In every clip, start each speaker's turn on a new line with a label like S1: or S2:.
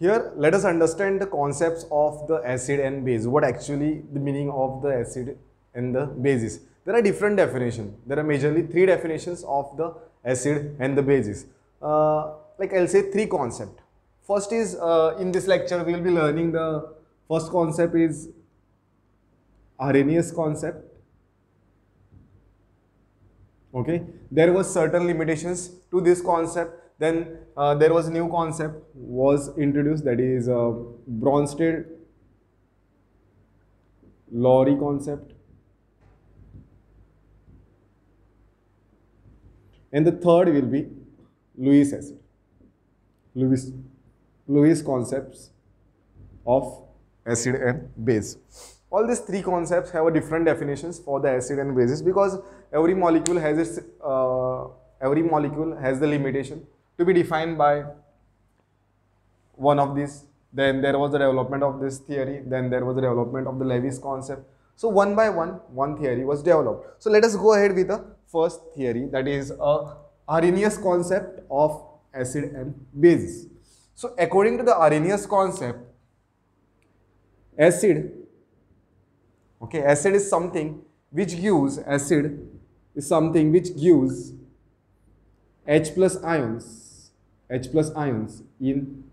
S1: Here, let us understand the concepts of the acid and base. What actually the meaning of the acid and the bases. There are different definitions. There are majorly three definitions of the acid and the bases. Like I'll say three concepts. First is in this lecture we will be learning the first concept is Arrhenius concept. Okay, there was certain limitations to this concept. Then there was a new concept was introduced, that is Bronsted-Lowry concept, and the third will be Lewis acid. Lewis concepts of acid and base. All these three concepts have a different definitions for the acid and bases, because every molecule has its the limitation to be defined by one of these. Then there was the development of this theory. Then there was the development of the Lewis concept. So one by one theory was developed. So let us go ahead with the first theory, that is Arrhenius concept of acid and bases. So according to the Arrhenius concept, acid is something which gives H plus ions in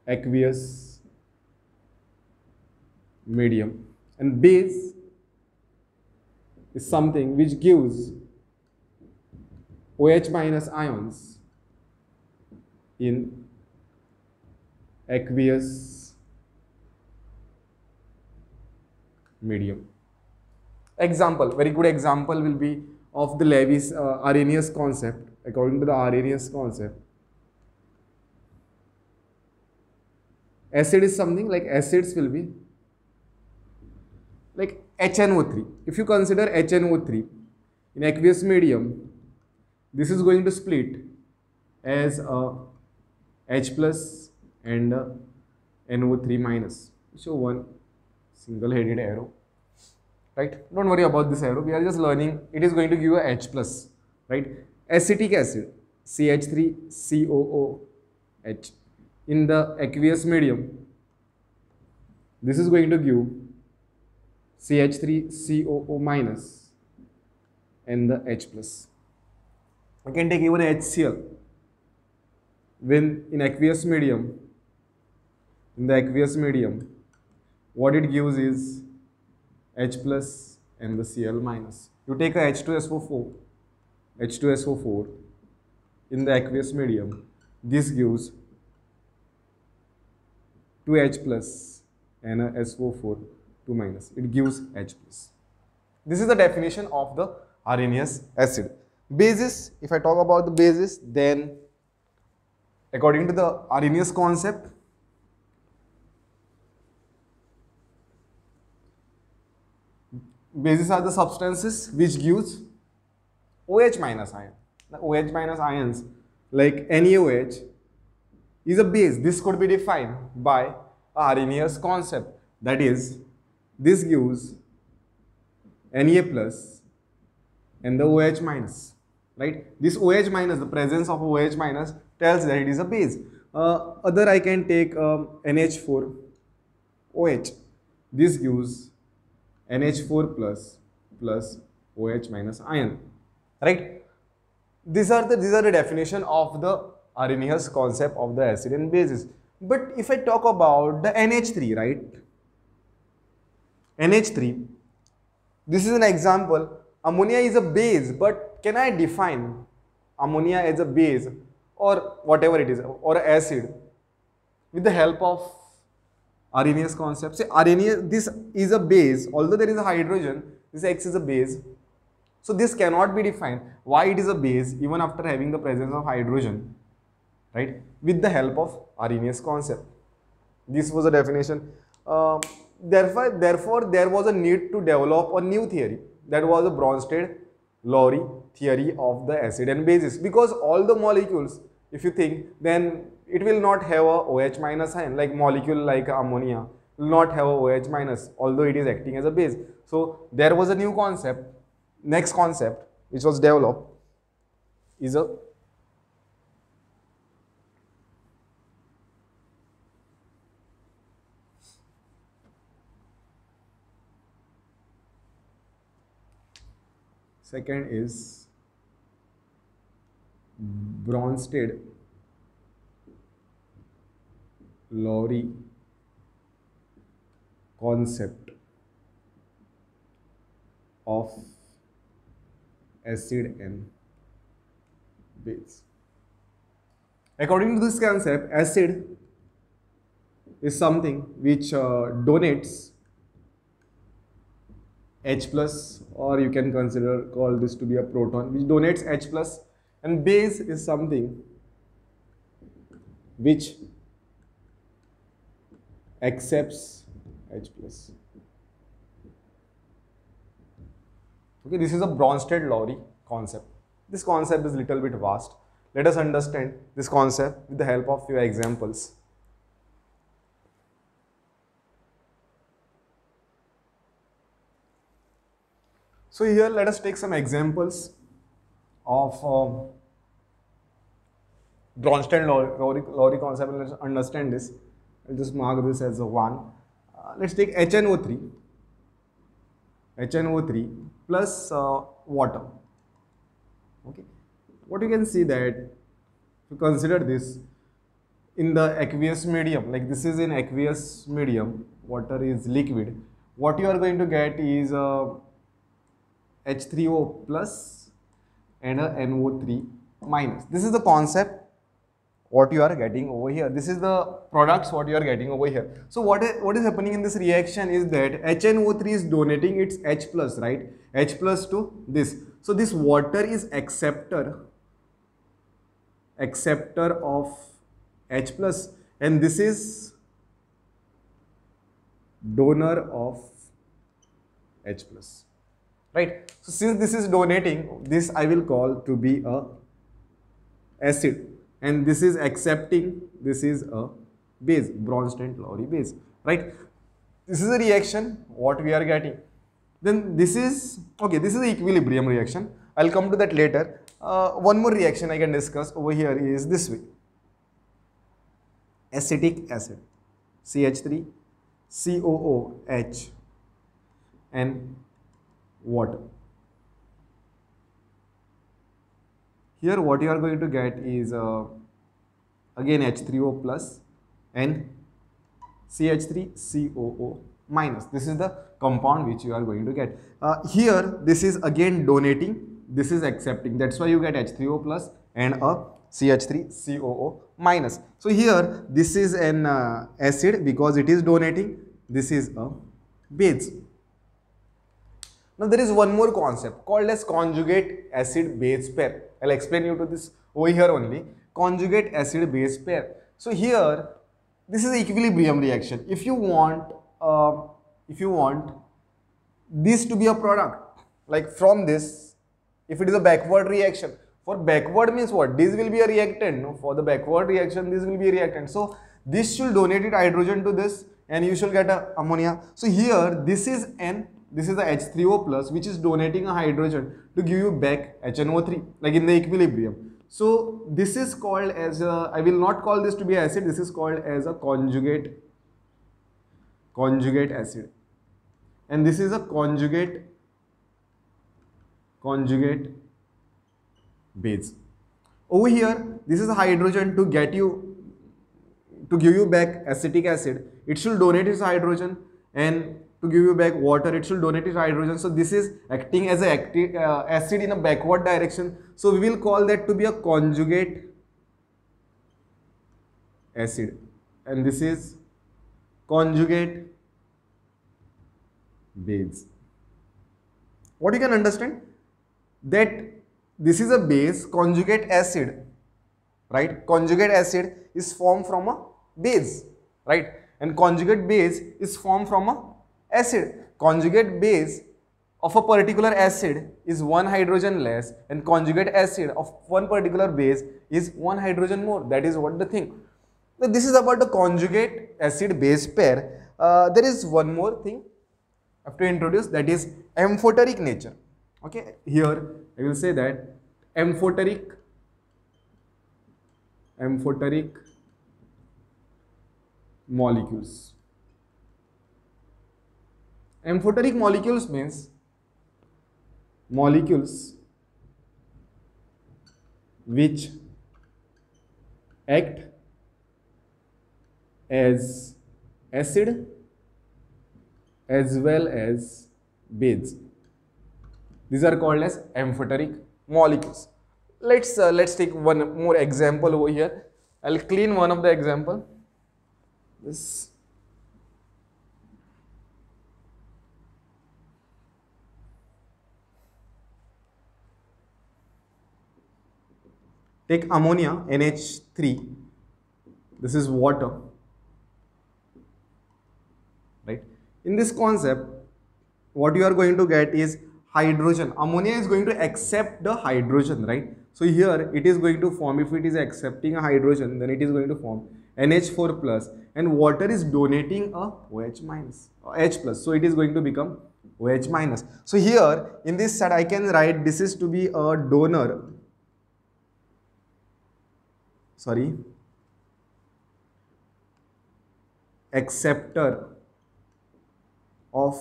S1: aqueous medium, and base is something which gives OH minus ions in aqueous medium. Example, very good example will be of the Lewis Arrhenius concept. According to the Arrhenius concept, acid is something like acids will be like HNO3. If you consider HNO3 in aqueous medium, this is going to split as a H plus and a NO3 minus. So one single-headed arrow, right? Don't worry about this arrow. We are just learning. It is going to give you a H plus, right? Acetic acid, CH3COOH in the aqueous medium. This is going to give CH3COO minus and the H plus. We can take even HCl. When in the aqueous medium, what it gives is H plus and the Cl minus. You take a H2SO4 in the aqueous medium, this gives 2H plus and a SO4 2 minus. It gives H plus. This is the definition of the Arrhenius acid. Bases, if I talk about the bases, then according to the Arrhenius concept, bases are the substances which gives OH minus ion. The OH minus ions like NaOH is a base. This could be defined by Arrhenius concept. That is, this gives Na plus and the OH minus, right? This OH minus, the presence of OH minus tells that it is a base. Other I can take NH4 OH. This gives NH4 plus OH minus ion, right? These are the definition of the Arrhenius concept of the acid and bases. But if I talk about the NH3, right? NH3, this is an example. Ammonia is a base, but can I define ammonia as a base or whatever it is, or acid, with the help of Arrhenius concept? Say Arrhenius, this is a base, although there is a hydrogen, this X is a base. So this cannot be defined why it is a base even after having the presence of hydrogen, right? With the help of Arrhenius concept. This was a definition. Therefore, there was a need to develop a new theory. That was the Bronsted-Lowry theory of the acid and bases. Because all the molecules, if you think, then it will not have a OH minus ion. Like molecule like ammonia will not have a OH minus, although it is acting as a base. So there was a new concept. Next concept which was developed is a Second is Bronsted-Lowry concept of acid and base. According to this concept, acid is something which donates H plus, or you can call this to be a proton, which donates H plus, and base is something which accepts H plus. Okay, this is a Bronsted-Lowry concept. This concept is a little bit vast. Let us understand this concept with the help of few examples. So here let us take some examples of Bronsted-Lowry concept, and let's understand this. I'll just mark this as a 1. Let's take HNO3 plus water. Okay, what you can see that if you consider this in the aqueous medium, like this is in aqueous medium, water is liquid, what you are going to get is H3O plus and a NO3 minus. This is the concept what you are getting over here. This is the products what you are getting over here. So what is happening in this reaction is that HNO3 is donating its H plus, right? H plus to this. So this water is acceptor of H plus, and this is donor of H plus. Right? So since this is donating, this I will call to be a acid, and this is accepting, this is a base, Bronsted-Lowry base. Right? This is a reaction what we are getting. Then this is, okay, this is the equilibrium reaction. I'll come to that later. One more reaction I can discuss over here is this way. Acetic acid, CH3, COOH, and water. Here what you are going to get is again H3O plus and CH3COO minus. This is the compound which you are going to get. Here this is again donating, this is accepting. That's why you get H3O plus and a CH3COO minus. So here this is an acid because it is donating. This is a base. Now there is one more concept called as conjugate acid base pair. I'll explain you to this over here only. Conjugate acid base pair. So here this is equilibrium reaction. If you want this to be a product, like from this, if it is a backward reaction, for backward means what? This will be a reactant. No? For the backward reaction, this will be a reactant. So this should donate it hydrogen to this, and you should get a ammonia. So here this is the H3O plus which is donating a hydrogen to give you back HNO3, like in the equilibrium. So this is called as a, I will not call this to be acid, this is called as a conjugate acid, and this is a conjugate base. Over here this is a hydrogen to give you back acetic acid, it should donate its hydrogen, and to give you back water, it should donate its hydrogen. So this is acting as an acid in a backward direction. So we will call that to be a conjugate acid, and this is conjugate base. What you can understand? That this is a base, conjugate acid, right? Conjugate acid is formed from a base, right? And conjugate base is formed from a acid. Conjugate base of a particular acid is one hydrogen less, and conjugate acid of one particular base is one hydrogen more. That is what the thing. Now, this is about the conjugate acid base pair. There is one more thing I have to introduce, that is amphoteric nature. Okay, here I will say that amphoteric molecules. Amphoteric molecules means molecules which act as acid as well as base. These are called as amphoteric molecules. Let's take one more example over here. I'll clean one of the example. This. Take ammonia, NH3. This is water. Right? In this concept, what you are going to get is hydrogen. Ammonia is going to accept the hydrogen, right? So here it is going to form, if it is accepting a hydrogen, then it is going to form NH4 plus, and water is donating a OH minus, or H plus. So it is going to become OH minus. So here in this side I can write this is to be a donor. Sorry. Acceptor of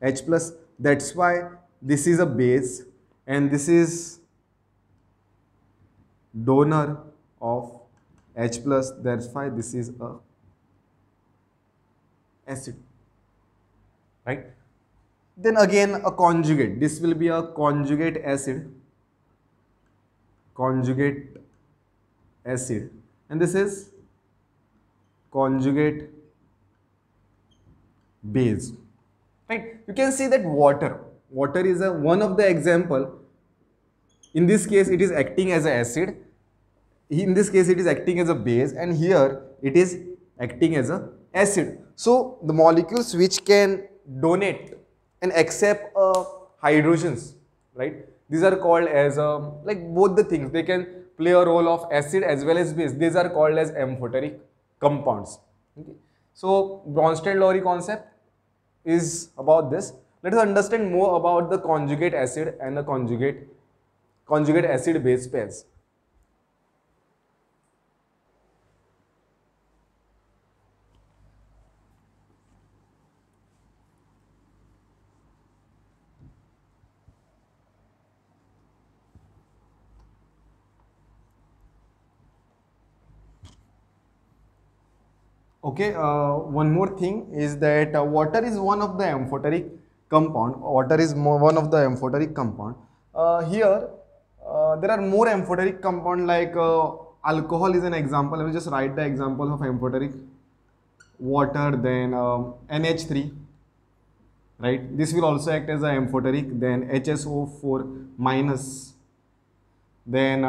S1: H plus. That's why this is a base and this is donor of H plus. That's why this is a acid, right? Then again a conjugate. This will be a conjugate acid. Conjugate acid, and this is conjugate base, right? You can see that water is one of the example. In this case it is acting as an acid, in this case it is acting as a base, and here it is acting as a acid. So the molecules which can donate and accept hydrogens, right, these are called as like both the things, they can play a role of acid as well as base. These are called as amphoteric compounds. Okay. So Bronsted-Lowry concept is about this. Let us understand more about the conjugate acid and the conjugate acid base pairs. Okay, one more thing is that water is one of the amphoteric compound. Water is one of the amphoteric compound. Here, there are more amphoteric compound like alcohol is an example. I will just write the example of amphoteric. Water, then NH3, right? This will also act as an amphoteric. Then HSO4 minus, then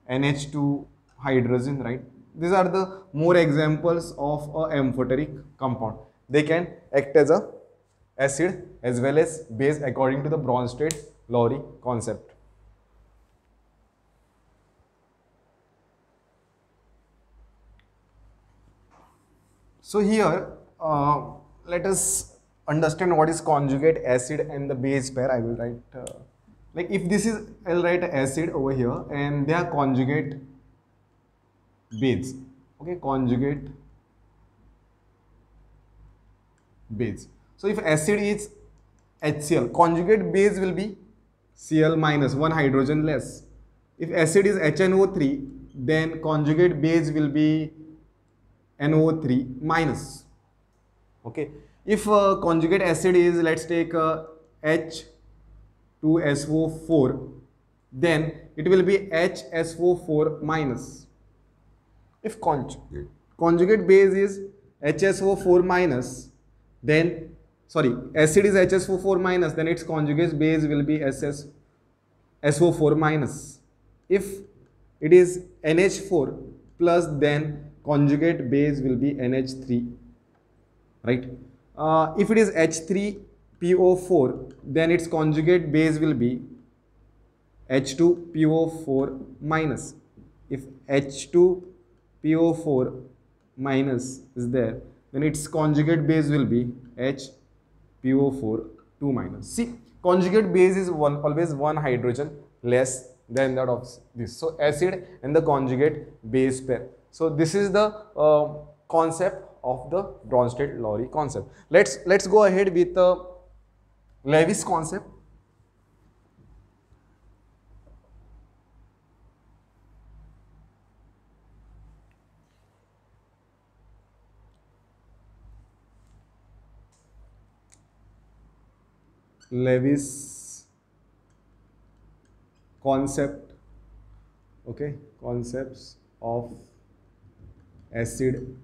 S1: NH2 hydrogen, right? These are the more examples of a amphoteric compound. They can act as a acid as well as base according to the Bronsted-Lowry concept. So here let us understand what is conjugate acid and the base pair. I will write like if this is, I'll write acid over here and they are conjugate base. Okay, conjugate base. So if acid is HCl, conjugate base will be Cl minus, one hydrogen less. If acid is HNO3, then conjugate base will be NO3 minus. Okay, if conjugate acid is, let's take H2SO4, then it will be HSO4 minus. If conjugate base is HSO4 minus, then acid is HSO4 minus, then its conjugate base will be SO4 minus. If it is NH4 plus, then conjugate base will be NH3, right? If it is H3PO4, then its conjugate base will be H2PO4 minus. If H2PO4 minus is there, then its conjugate base will be HPO4 2 minus. See, conjugate base is always one hydrogen less than that of this. So acid and the conjugate base pair. So this is the concept of the Bronsted-Lowry concept. Let's go ahead with Lewis concept. Lewis concept, okay, concepts of acid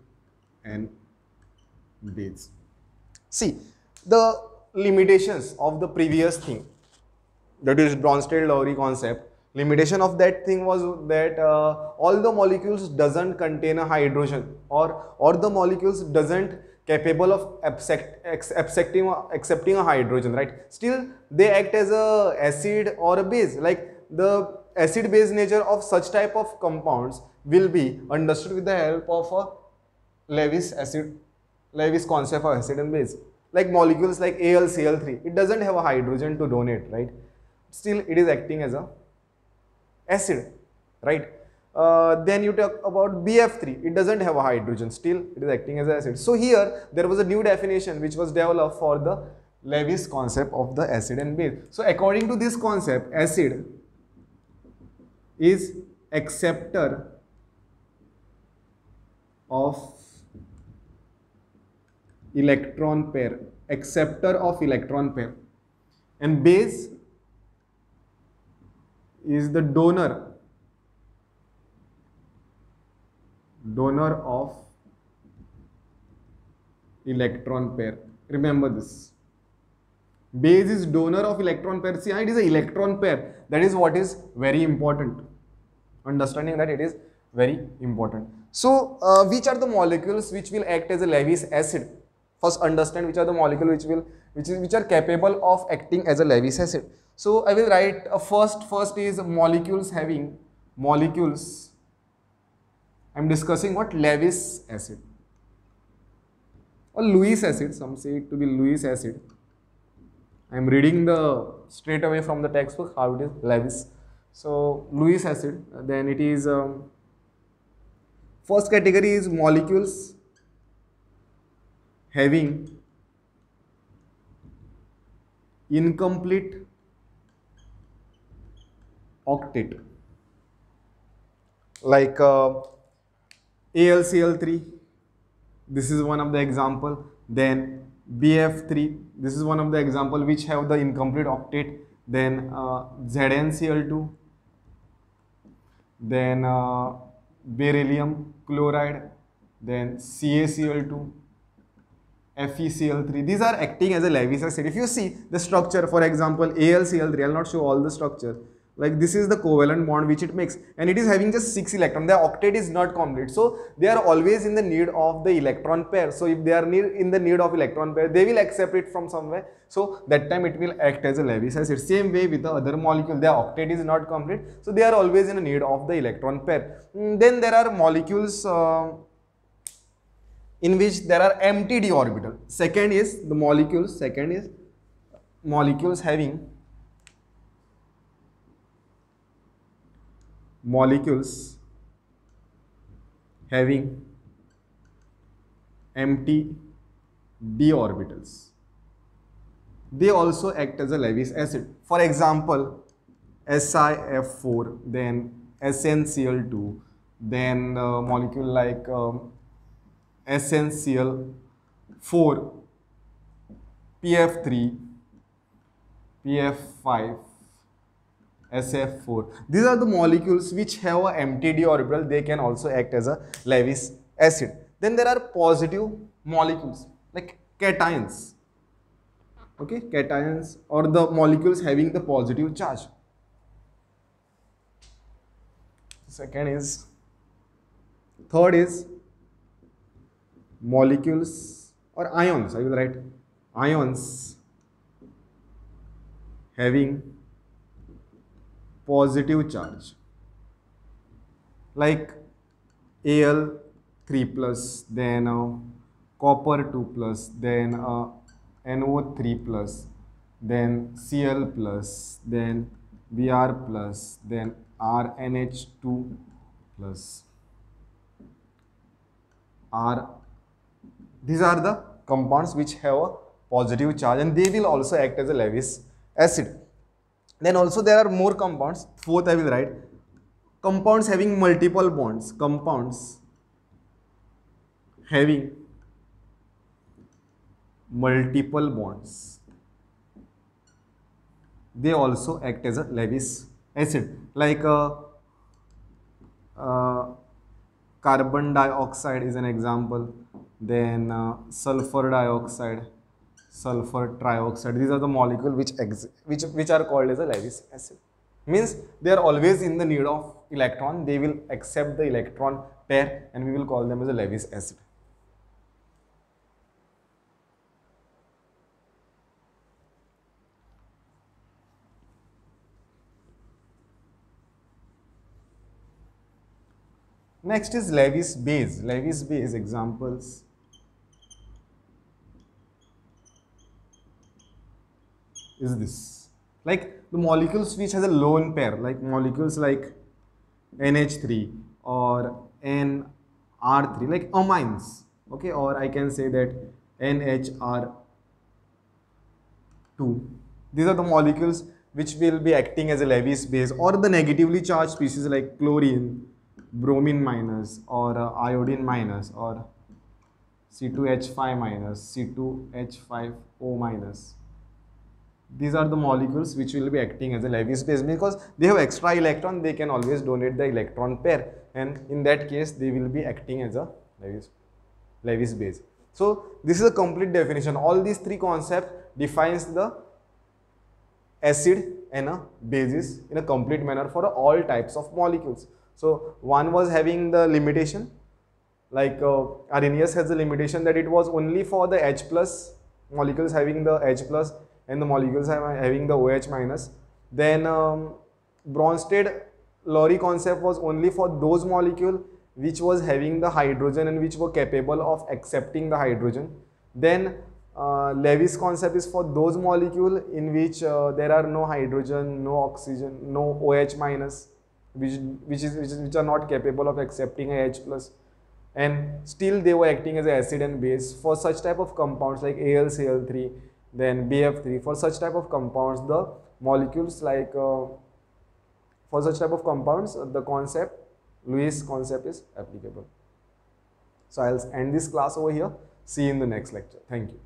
S1: and base. See, the limitations of the previous thing, that is Bronsted-Lowry concept, limitation of that thing was that all the molecules doesn't contain a hydrogen, or the molecules doesn't capable of accepting a hydrogen, right? Still they act as a acid or a base. Like the acid base nature of such type of compounds will be understood with the help of a Lewis concept of acid and base. Like molecules like AlCl3, it doesn't have a hydrogen to donate, right? Still it is acting as a acid, right? Then you talk about BF3, it doesn't have a hydrogen, still it is acting as an acid. So here there was a new definition which was developed for the Lewis concept of the acid and base. So according to this concept, acid is acceptor of electron pair, and base is the donor of electron pair. Remember this. Base is donor of electron pair. See, it is an electron pair. That is what is very important. Understanding that it is very important. So, which are the molecules which will act as a Lewis acid? First, understand which are the molecules which are capable of acting as a Lewis acid. So, I will write first is molecules. I am discussing what? Lewis acid or Lewis acid. Some say it to be Lewis acid. I am reading the straight away from the textbook how it is Lewis. So Lewis acid. Then it is first category is molecules having incomplete octet, like AlCl3, this is one of the example. Then BF3, this is one of the example which have the incomplete octet. Then ZnCl2, then beryllium chloride, then CaCl2, FeCl3. These are acting as a Lewis acid. If you see the structure, for example, AlCl3, I will not show all the structure. Like this is the covalent bond which it makes, and it is having just 6 electrons. The octet is not complete, so they are always in the need of the electron pair. So if they are in the need of electron pair, they will accept it from somewhere. So that time it will act as a Lewis acid. Same way with the other molecule, their octet is not complete, so they are always in the need of the electron pair. Then there are molecules in which there are empty d orbital. Second is molecules having empty d orbitals. They also act as a Lewis acid. For example, SiF4, then SnCl2, then molecule like SnCl4, PF3, PF5, SF4. These are the molecules which have an empty d orbital. They can also act as a Lewis acid. Then there are positive molecules like cations. Okay, cations, or the molecules having the positive charge. Third is molecules or ions. I will write ions having positive charge, like Al3 plus, then copper 2 plus, then NO3 plus, then Cl plus, then Br plus, then RNH2 plus, R. These are the compounds which have a positive charge, and they will also act as a Lewis acid. Then also there are more compounds. Fourth I will write compounds having multiple bonds. Compounds having multiple bonds, they also act as a Lewis acid, like uh, carbon dioxide is an example, then sulfur dioxide, sulfur trioxide. These are the molecules which are called as a Lewis acid. Means they are always in the need of electron. They will accept the electron pair, and we will call them as a Lewis acid. Next is Lewis base. Lewis base examples. Is this like the molecules which has a lone pair, like molecules like NH3 or NR3, like amines, okay, or I can say that NHR2. These are the molecules which will be acting as a Lewis base, or the negatively charged species like chlorine, bromine minus, or iodine minus, or C2H5 minus, C2H5O minus. These are the molecules which will be acting as a Lewis base, because they have extra electron. They can always donate the electron pair, and in that case they will be acting as a Lewis base. So this is a complete definition. All these three concepts defines the acid and a basis in a complete manner for all types of molecules. So one was having the limitation, like Arrhenius has the limitation that it was only for the H plus molecules having the H plus and the molecules having the OH minus. Then Bronsted-Lowry concept was only for those molecules which was having the hydrogen and which were capable of accepting the hydrogen. Then Lewis concept is for those molecules in which there are no hydrogen, no oxygen, no OH minus, which are not capable of accepting a H plus, and still they were acting as an acid and base. For such type of compounds like AlCl3, then BF3, for such type of compounds, the molecules like for such type of compounds, the concept, Lewis concept is applicable. So I'll end this class over here. See you in the next lecture. Thank you.